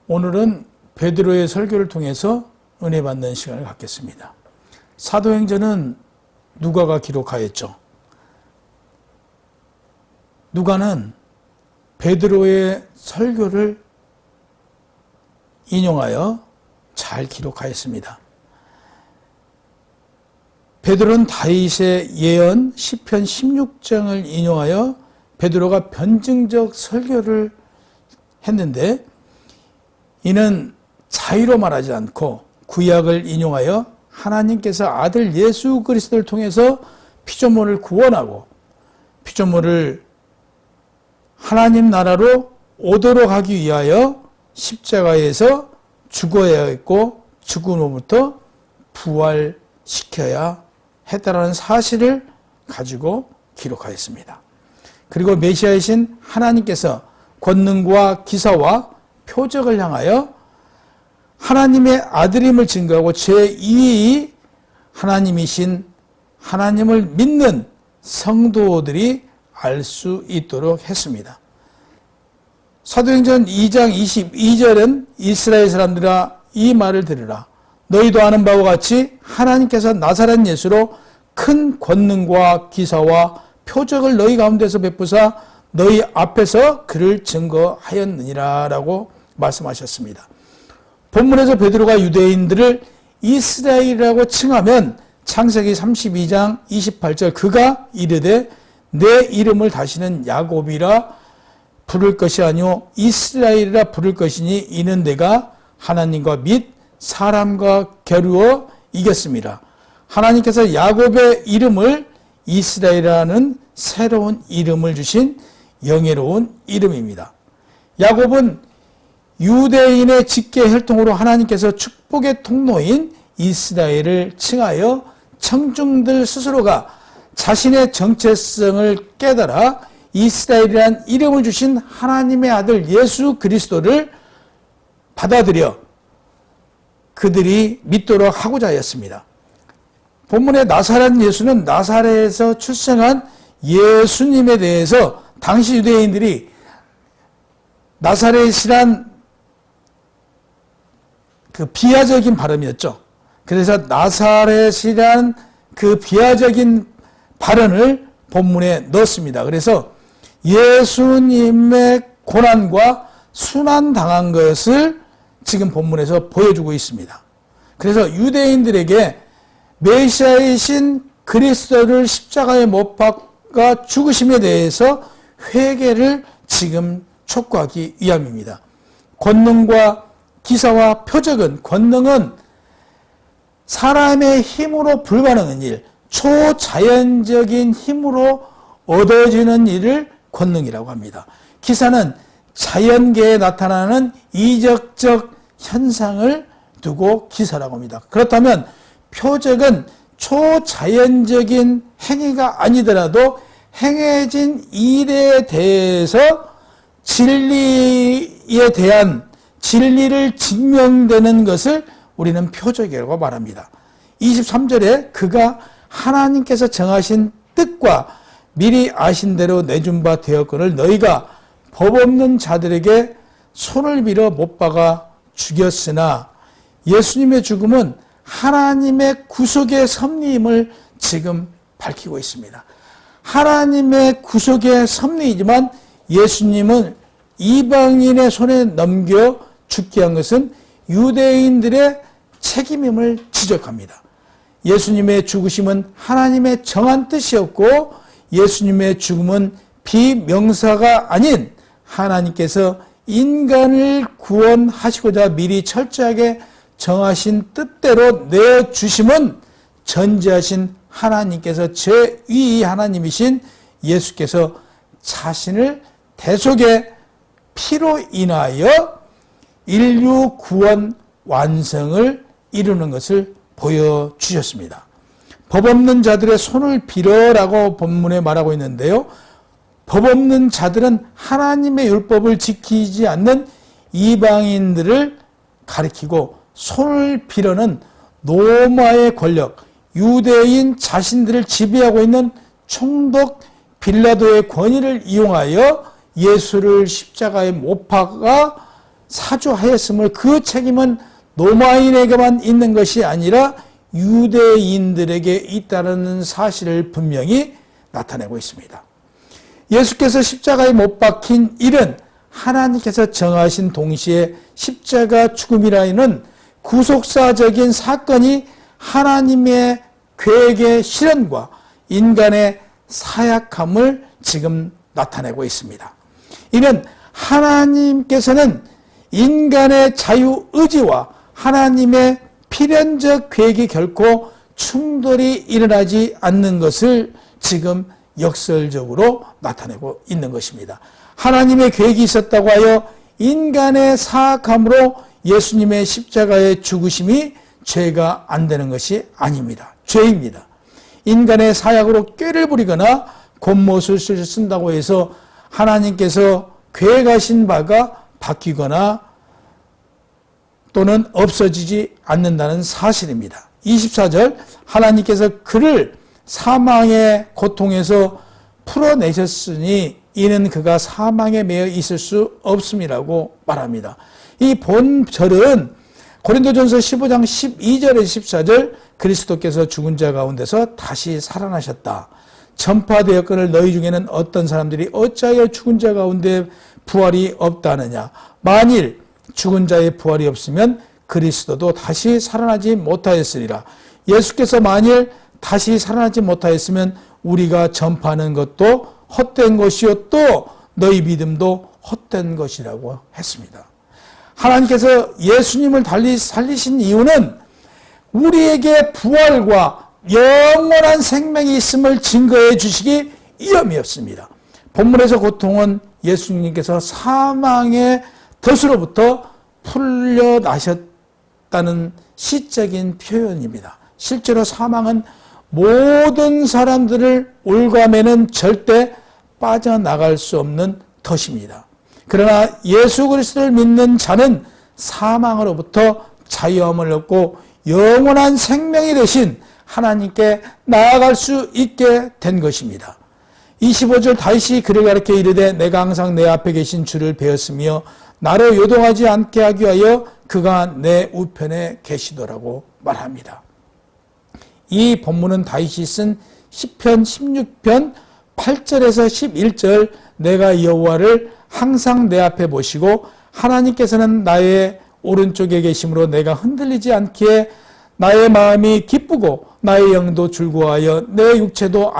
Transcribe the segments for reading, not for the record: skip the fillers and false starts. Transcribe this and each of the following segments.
오늘은 베드로의 설교를 통해서 은혜 받는 시간을 갖겠습니다. 사도행전은 누가가 기록하였죠. 누가는 베드로의 설교를 인용하여 잘 기록하였습니다. 베드로는 다윗의 예언 시편 16장을 인용하여 베드로가 변증적 설교를 했는데, 이는 자의로 말하지 않고 구약을 인용하여 하나님께서 아들 예수 그리스도를 통해서 피조물을 구원하고 피조물을 하나님 나라로 오도록 하기 위하여 십자가에서 죽어야 했고 죽음으로부터 부활시켜야 했다라는 사실을 가지고 기록하였습니다. 그리고 메시아이신 하나님께서 권능과 기사와 표적을 향하여 하나님의 아들임을 증거하고 제2위 하나님이신 하나님을 믿는 성도들이 알 수 있도록 했습니다. 사도행전 2장 22절은 이스라엘 사람들아 이 말을 들으라. 너희도 아는 바와 같이 하나님께서 나사렛 예수로 큰 권능과 기사와 표적을 너희 가운데서 베푸사 너희 앞에서 그를 증거하였느니라 라고 말씀하셨습니다. 본문에서 베드로가 유대인들을 이스라엘이라고 칭하면 창세기 32장 28절 그가 이르되 내 이름을 다시는 야곱이라 부를 것이 아니오 이스라엘이라 부를 것이니 이는 내가 하나님과 및 사람과 겨루어 이겼습니다. 하나님께서 야곱의 이름을 이스라엘이라는 새로운 이름을 주신 영예로운 이름입니다. 야곱은 유대인의 직계 혈통으로 하나님께서 축복의 통로인 이스라엘을 칭하여 청중들 스스로가 자신의 정체성을 깨달아 이스라엘이라는 이름을 주신 하나님의 아들 예수 그리스도를 받아들여 그들이 믿도록 하고자 하였습니다. 본문의 나사렛 예수는 나사렛에서 출생한 예수님에 대해서 당시 유대인들이 나사렛이란 그 비하적인 발음이었죠. 그래서 나사렛이란 그 비하적인 발언을 본문에 넣었습니다. 그래서 예수님의 고난과 순환당한 것을 지금 본문에서 보여주고 있습니다. 그래서 유대인들에게 메시아이신 그리스도를 십자가에 못 박아 죽으심에 대해서 회개를 지금 촉구하기 위함입니다. 권능과 기사와 표적은, 권능은 사람의 힘으로 불가능한 일, 초자연적인 힘으로 얻어지는 일을 권능이라고 합니다. 기사는 자연계에 나타나는 이적적 현상을 두고 기사라고 합니다. 그렇다면 표적은 초자연적인 행위가 아니더라도 행해진 일에 대해서 진리에 대한 진리를 증명되는 것을 우리는 표적이라고 말합니다. 23절에 그가 하나님께서 정하신 뜻과 미리 아신 대로 내준 바 되었거늘 너희가 법 없는 자들에게 손을 빌어 못 박아 죽였으나 예수님의 죽음은 하나님의 구속의 섭리임을 지금 밝히고 있습니다. 하나님의 구속의 섭리이지만 예수님은 이방인의 손에 넘겨 죽게 한 것은 유대인들의 책임임을 지적합니다. 예수님의 죽으심은 하나님의 정한 뜻이었고 예수님의 죽음은 비명사가 아닌 하나님께서 인간을 구원하시고자 미리 철저하게 정하신 뜻대로 내주심은 전지하신 하나님께서 제2위 하나님이신 예수께서 자신을 대속의 피로 인하여 인류 구원 완성을 이루는 것을 보여주셨습니다. 법 없는 자들의 손을 빌어라고 본문에 말하고 있는데요. 법 없는 자들은 하나님의 율법을 지키지 않는 이방인들을 가리키고 손을 빌어는 로마의 권력, 유대인 자신들을 지배하고 있는 총독 빌라도의 권위를 이용하여 예수를 십자가에 못 박아 사주하였음을 그 책임은 로마인에게만 있는 것이 아니라 유대인들에게 있다는 사실을 분명히 나타내고 있습니다. 예수께서 십자가에 못 박힌 일은 하나님께서 정하신 동시에 십자가 죽음이라는 구속사적인 사건이 하나님의 계획의 실현과 인간의 사약함을 지금 나타내고 있습니다. 이는 하나님께서는 인간의 자유의지와 하나님의 필연적 계획이 결코 충돌이 일어나지 않는 것을 지금 역설적으로 나타내고 있는 것입니다. 하나님의 계획이 있었다고 하여 인간의 사악함으로 예수님의 십자가의 죽으심이 죄가 안 되는 것이 아닙니다. 죄입니다. 인간의 사약으로 꾀를 부리거나 곤못을 쓴다고 해서 하나님께서 계획하신 바가 바뀌거나 또는 없어지지 않는다는 사실입니다. 24절 하나님께서 그를 사망의 고통에서 풀어내셨으니 이는 그가 사망에 매여 있을 수 없음이라고 말합니다. 이 본절은 고린도전서 15장 12절에서 14절 그리스도께서 죽은 자 가운데서 다시 살아나셨다. 전파되었거늘 너희 중에는 어떤 사람들이 어찌하여 죽은 자 가운데 부활이 없다느냐. 만일 죽은 자의 부활이 없으면 그리스도도 다시 살아나지 못하였으리라. 예수께서 만일 다시 살아나지 못하였으면 우리가 전파하는 것도 헛된 것이요 또 너희 믿음도 헛된 것이라고 했습니다. 하나님께서 예수님을 달리 살리신 이유는 우리에게 부활과 영원한 생명이 있음을 증거해 주시기 위함이었습니다. 본문에서 고통은 예수님께서 사망의 덫으로부터 풀려나셨다는 시적인 표현입니다. 실제로 사망은 모든 사람들을 올가매는 절대 빠져나갈 수 없는 덫입니다. 그러나 예수 그리스도를 믿는 자는 사망으로부터 자유함을 얻고 영원한 생명이 되신 하나님께 나아갈 수 있게 된 것입니다. 25절 다윗이 그를 가르쳐 이르되 내가 항상 내 앞에 계신 주를 배웠으며 나로 요동하지 않게 하기 위하여 그가 내 우편에 계시더라고 말합니다. 이 본문은 다윗이 쓴 시편 16편 8절에서 11절 내가 여호와를 항상 내 앞에 모시고 하나님께서는 나의 오른쪽에 계심으로 내가 흔들리지 않기에 나의 마음이 기쁘고 나의 영도 즐거워하여 내 육체도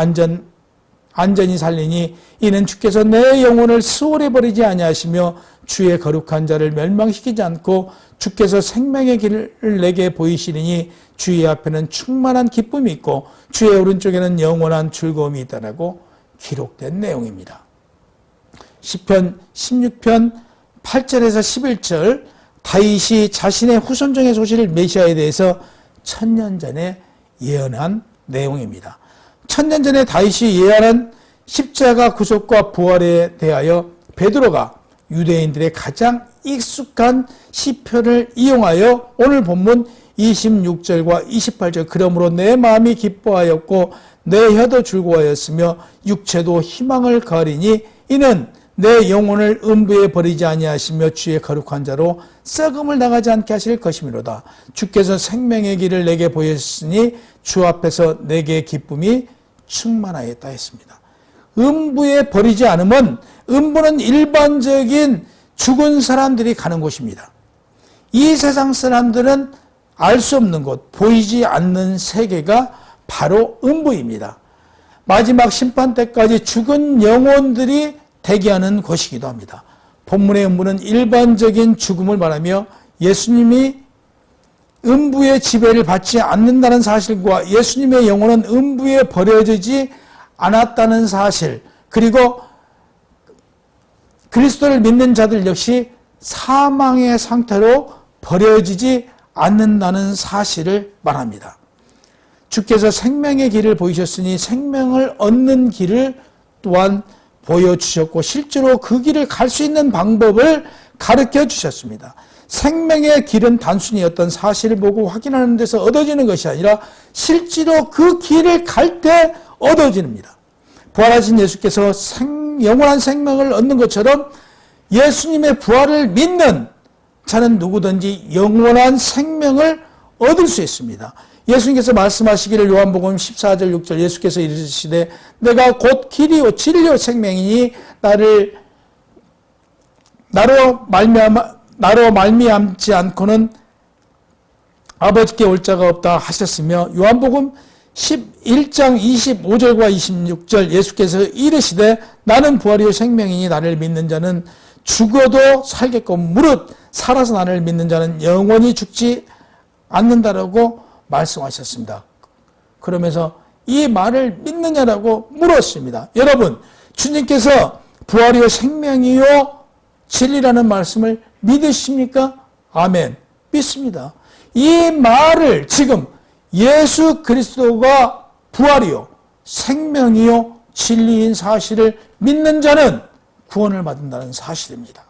안전히 살리니 이는 주께서 내 영혼을 수월해 버리지 아니하시며 주의 거룩한 자를 멸망시키지 않고 주께서 생명의 길을 내게 보이시리니 주의 앞에는 충만한 기쁨이 있고 주의 오른쪽에는 영원한 즐거움이 있다라고 기록된 내용입니다. 시편 16편 8절에서 11절 다윗이 자신의 후손중의 소실 메시아에 대해서 1000년 전에 예언한 내용입니다. 1000년 전에 다윗이 예언한 십자가 구속과 부활에 대하여 베드로가 유대인들의 가장 익숙한 시편을 이용하여 오늘 본문 26절과 28절 그러므로 내 마음이 기뻐하였고 내 혀도 즐거워하였으며 육체도 희망을 가리니 이는 내 영혼을 음부에 버리지 아니하시며 주의 거룩한 자로 썩음을 당하지 않게 하실 것이미로다. 주께서 생명의 길을 내게 보였으니 주 앞에서 내게 기쁨이 충만하였다 했습니다. 음부에 버리지 않으면 음부는 일반적인 죽은 사람들이 가는 곳입니다. 이 세상 사람들은 알 수 없는 곳, 보이지 않는 세계가 바로 음부입니다. 마지막 심판 때까지 죽은 영혼들이 대기하는 곳이기도 합니다. 본문의 음부는 일반적인 죽음을 말하며 예수님이 음부의 지배를 받지 않는다는 사실과 예수님의 영혼은 음부에 버려지지 않았다는 사실, 그리고 그리스도를 믿는 자들 역시 사망의 상태로 버려지지 않는다는 사실을 말합니다. 주께서 생명의 길을 보이셨으니 생명을 얻는 길을 또한 보여주셨고 실제로 그 길을 갈 수 있는 방법을 가르쳐 주셨습니다. 생명의 길은 단순히 어떤 사실을 보고 확인하는 데서 얻어지는 것이 아니라 실제로 그 길을 갈 때 얻어집니다. 부활하신 예수께서 영원한 생명을 얻는 것처럼 예수님의 부활을 믿는 자는 누구든지 영원한 생명을 얻을 수 있습니다. 예수님께서 말씀하시기를 요한복음 14절 6절 예수께서 이르시되 내가 곧 길이요 진리요 생명이니 나로 말미암지 않고는 아버지께 올 자가 없다 하셨으며 요한복음 11장 25절과 26절 예수께서 이르시되 나는 부활이요 생명이니 나를 믿는 자는 죽어도 살겠고 무릇 살아서 나를 믿는 자는 영원히 죽지 않는다라고 말씀하셨습니다. 그러면서 이 말을 믿느냐라고 물었습니다. 여러분, 주님께서 부활이요 생명이요 진리라는 말씀을 믿으십니까? 아멘. 믿습니다. 이 말을 지금 예수 그리스도가 부활이요 생명이요 진리인 사실을 믿는 자는 구원을 받는다는 사실입니다.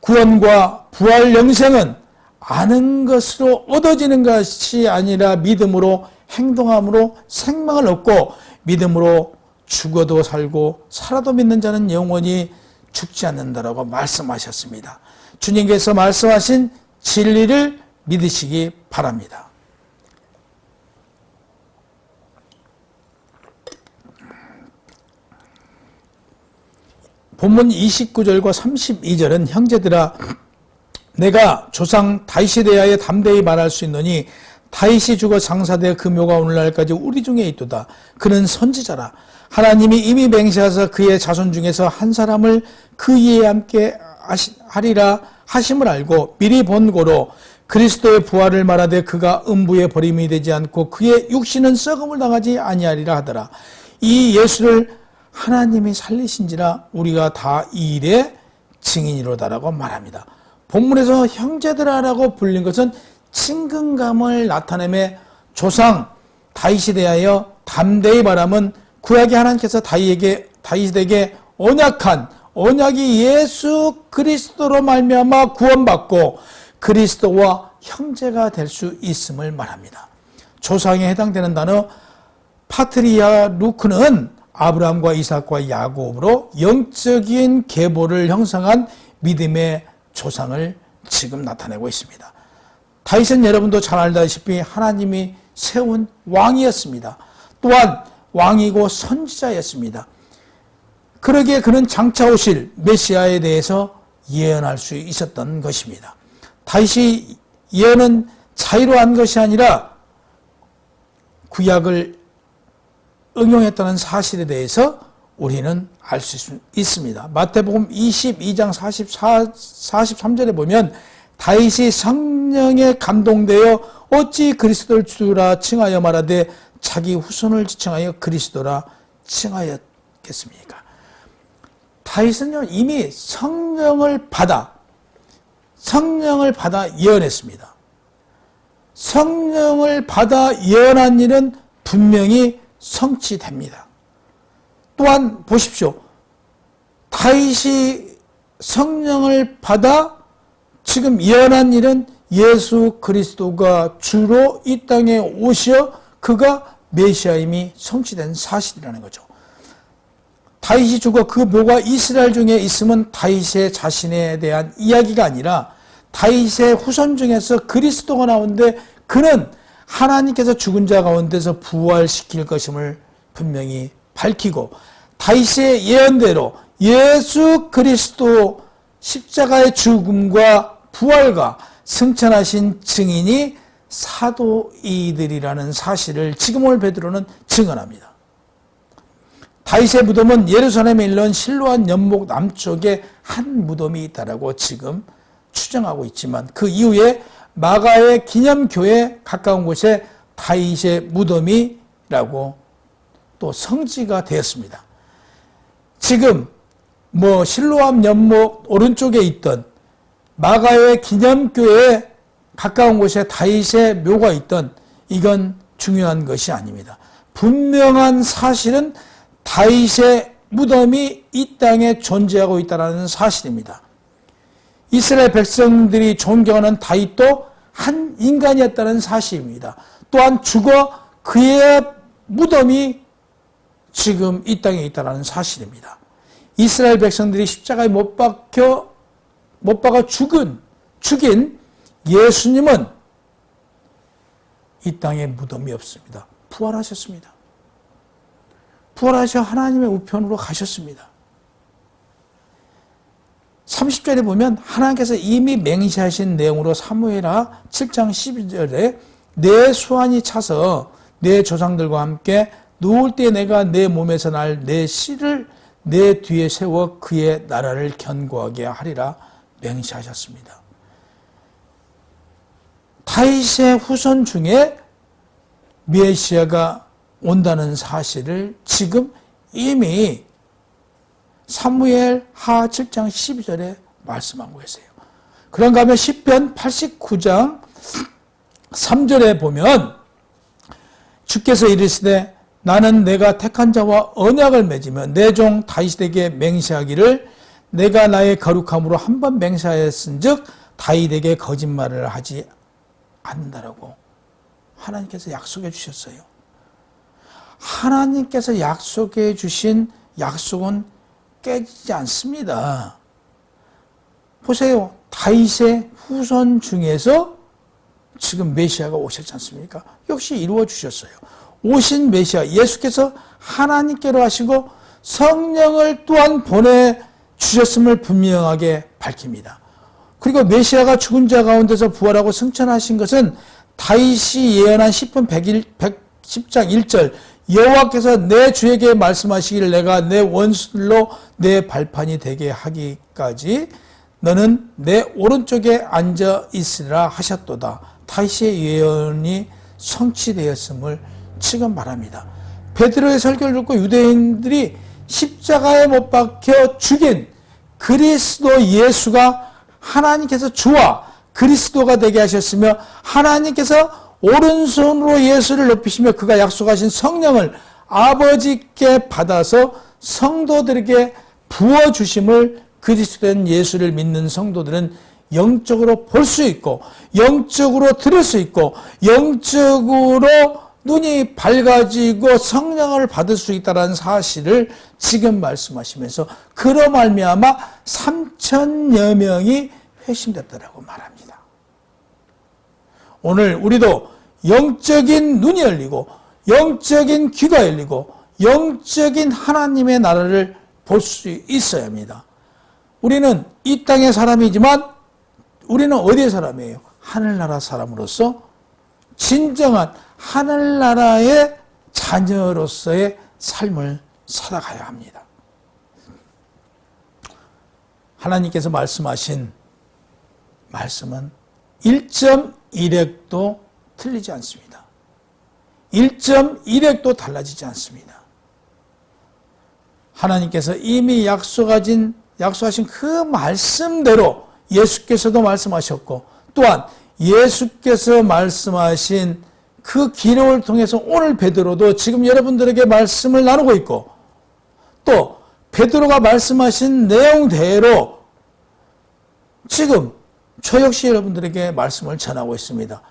구원과 부활 영생은 아는 것으로 얻어지는 것이 아니라 믿음으로 행동함으로 생명을 얻고 믿음으로 죽어도 살고 살아도 믿는 자는 영원히 죽지 않는다라고 말씀하셨습니다. 주님께서 말씀하신 진리를 믿으시기 바랍니다. 본문 29절과 32절은 형제들아 내가 조상 다윗에 대하여 담대히 말할 수 있노니 다윗이 죽어 장사되어 그 묘가 오늘날까지 우리 중에 있도다. 그는 선지자라. 하나님이 이미 맹세하사 그의 자손 중에서 한 사람을 그 이에 함께 하리라 하심을 알고 미리 본고로 그리스도의 부활을 말하되 그가 음부에 버림이 되지 않고 그의 육신은 썩음을 당하지 아니하리라 하더라. 이 예수를 하나님이 살리신지라 우리가 다 이 일의 증인이로다라고 말합니다. 본문에서 형제들아라고 불린 것은 친근감을 나타내며 조상 다윗에 대하여 담대히 말함은 구약의 하나님께서 다윗에게 언약이 예수 그리스도로 말미암아 구원받고 그리스도와 형제가 될 수 있음을 말합니다. 조상에 해당되는 단어 파트리아루크는 아브라함과 이삭과 야곱으로 영적인 계보를 형성한 믿음의 조상을 지금 나타내고 있습니다. 다윗은 여러분도 잘 알다시피 하나님이 세운 왕이었습니다. 또한 왕이고 선지자였습니다. 그러기에 그는 장차 오실 메시아에 대해서 예언할 수 있었던 것입니다. 다윗이 예언은 자의로 한 것이 아니라 구약을 응용했다는 사실에 대해서 우리는 알 수 있습니다. 마태복음 22장 43절에 보면 다윗이 성령에 감동되어 어찌 그리스도를 주라 칭하여 말하되 자기 후손을 지칭하여 그리스도라 칭하였겠습니까? 다윗은요 이미 성령을 받아 예언했습니다. 성령을 받아 예언한 일은 분명히 성취됩니다. 또한 보십시오. 다윗이 성령을 받아 지금 예언한 일은 예수 그리스도가 주로 이 땅에 오셔 그가 메시아임이 성취된 사실이라는 거죠. 다윗이 죽어 그 묘가 이스라엘 중에 있으면 다윗의 자신에 대한 이야기가 아니라 다윗의 후손 중에서 그리스도가 나오는데 그는 하나님께서 죽은 자 가운데서 부활시킬 것임을 분명히 밝히고 다윗의 예언대로 예수 그리스도 십자가의 죽음과 부활과 승천하신 증인이 사도이들이라는 사실을 지금 오늘 베드로는 증언합니다. 다윗의 무덤은 예루살렘에 있는 실로암 연못 남쪽에 한 무덤이 있다라고 지금 추정하고 있지만 그 이후에 마가의 기념교에 가까운 곳에 다윗의 무덤이라고 또 성지가 되었습니다. 지금 실로암 연못 오른쪽에 있던 마가의 기념교에 가까운 곳에 다윗의 묘가 있던 이건 중요한 것이 아닙니다. 분명한 사실은 다윗의 무덤이 이 땅에 존재하고 있다는 사실입니다. 이스라엘 백성들이 존경하는 다윗도 한 인간이었다는 사실입니다. 또한 죽어 그의 무덤이 지금 이 땅에 있다는 사실입니다. 이스라엘 백성들이 십자가에 못 박혀 못 박아 죽인 예수님은 이 땅에 무덤이 없습니다. 부활하셨습니다. 부활하셔 하나님의 우편으로 가셨습니다. 30절에 보면 하나님께서 이미 맹세하신 내용으로 사무엘하 7장 12절에 내 수완이 차서 내 조상들과 함께 누울 때 내가 내 몸에서 날 내 씨를 내 뒤에 세워 그의 나라를 견고하게 하리라 맹세하셨습니다. 다윗의 후손 중에 메시아가 온다는 사실을 지금 이미 사무엘 하 7장 12절에 말씀하고 계세요. 그런가 하면 시편 89장 3절에 보면 주께서 이르시되 나는 내가 택한 자와 언약을 맺으며 내 종 다윗에게 맹세하기를 내가 나의 거룩함으로 한 번 맹세하였은즉 다윗에게 거짓말을 하지 않는다라고 하나님께서 약속해 주셨어요. 하나님께서 약속해 주신 약속은 깨지지 않습니다. 보세요. 다윗의 후손 중에서 지금 메시아가 오셨지 않습니까? 역시 이루어 주셨어요. 오신 메시아 예수께서 하나님께로 하시고 성령을 또한 보내주셨음을 분명하게 밝힙니다. 그리고 메시아가 죽은 자 가운데서 부활하고 승천하신 것은 다윗이 예언한 시편 110장 1절 여호와께서 내 주에게 말씀하시기를 내가 내 원수들로 내 발판이 되게 하기까지 너는 내 오른쪽에 앉아 있으리라 하셨도다. 다윗의 예언이 성취되었음을 지금 말합니다. 베드로의 설교를 듣고 유대인들이 십자가에 못 박혀 죽인 그리스도 예수가 하나님께서 주와 그리스도가 되게 하셨으며 하나님께서 오른손으로 예수를 높이시며 그가 약속하신 성령을 아버지께 받아서 성도들에게 부어주심을 그리스도된 예수를 믿는 성도들은 영적으로 볼 수 있고 영적으로 들을 수 있고 영적으로 눈이 밝아지고 성령을 받을 수 있다는 사실을 지금 말씀하시면서 그로 말미암아 3천여 명이 회심됐다라고 말합니다. 오늘 우리도 영적인 눈이 열리고 영적인 귀가 열리고 영적인 하나님의 나라를 볼 수 있어야 합니다. 우리는 이 땅의 사람이지만 우리는 어디의 사람이에요? 하늘나라 사람으로서 진정한 하늘나라의 자녀로서의 삶을 살아가야 합니다. 하나님께서 말씀하신 말씀은 1.1핵도 틀리지 않습니다. 1.1핵도 달라지지 않습니다. 하나님께서 이미 약속하신 그 말씀대로 예수께서도 말씀하셨고 또한 예수께서 말씀하신 그 기록을 통해서 오늘 베드로도 지금 여러분들에게 말씀을 나누고 있고 또 베드로가 말씀하신 내용대로 지금 저 역시 여러분들에게 말씀을 전하고 있습니다.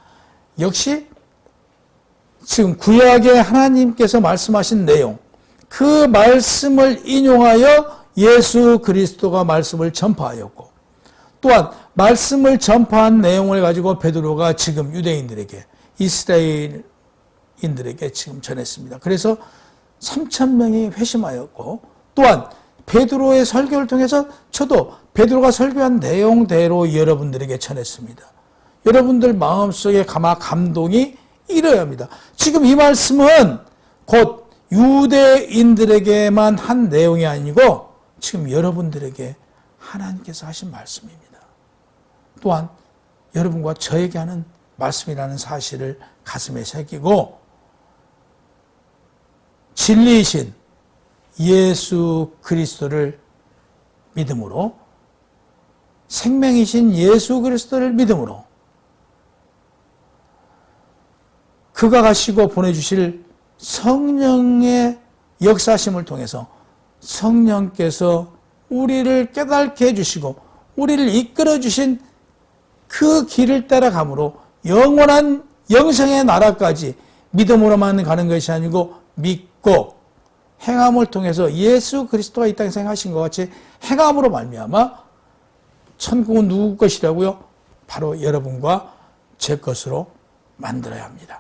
역시 지금 구약의 하나님께서 말씀하신 내용 그 말씀을 인용하여 예수 그리스도가 말씀을 전파하였고 또한 말씀을 전파한 내용을 가지고 베드로가 지금 유대인들에게 이스라엘인들에게 지금 전했습니다. 그래서 3,000명이 회심하였고 또한 베드로의 설교를 통해서 저도 베드로가 설교한 내용대로 여러분들에게 전했습니다. 여러분들 마음속에 감동이 일어야 합니다. 지금 이 말씀은 곧 유대인들에게만 한 내용이 아니고 지금 여러분들에게 하나님께서 하신 말씀입니다. 또한 여러분과 저에게 하는 말씀이라는 사실을 가슴에 새기고 진리이신 예수 그리스도를 믿음으로 생명이신 예수 그리스도를 믿음으로 그가 가시고 보내주실 성령의 역사심을 통해서 성령께서 우리를 깨닫게 해주시고 우리를 이끌어 주신 그 길을 따라감으로 영원한 영생의 나라까지 믿음으로만 가는 것이 아니고 믿고 행함을 통해서 예수 그리스도가 이 땅에 생하신 것 같이 행함으로 말미암아 천국은 누구 것이라고요? 바로 여러분과 제 것으로 만들어야 합니다.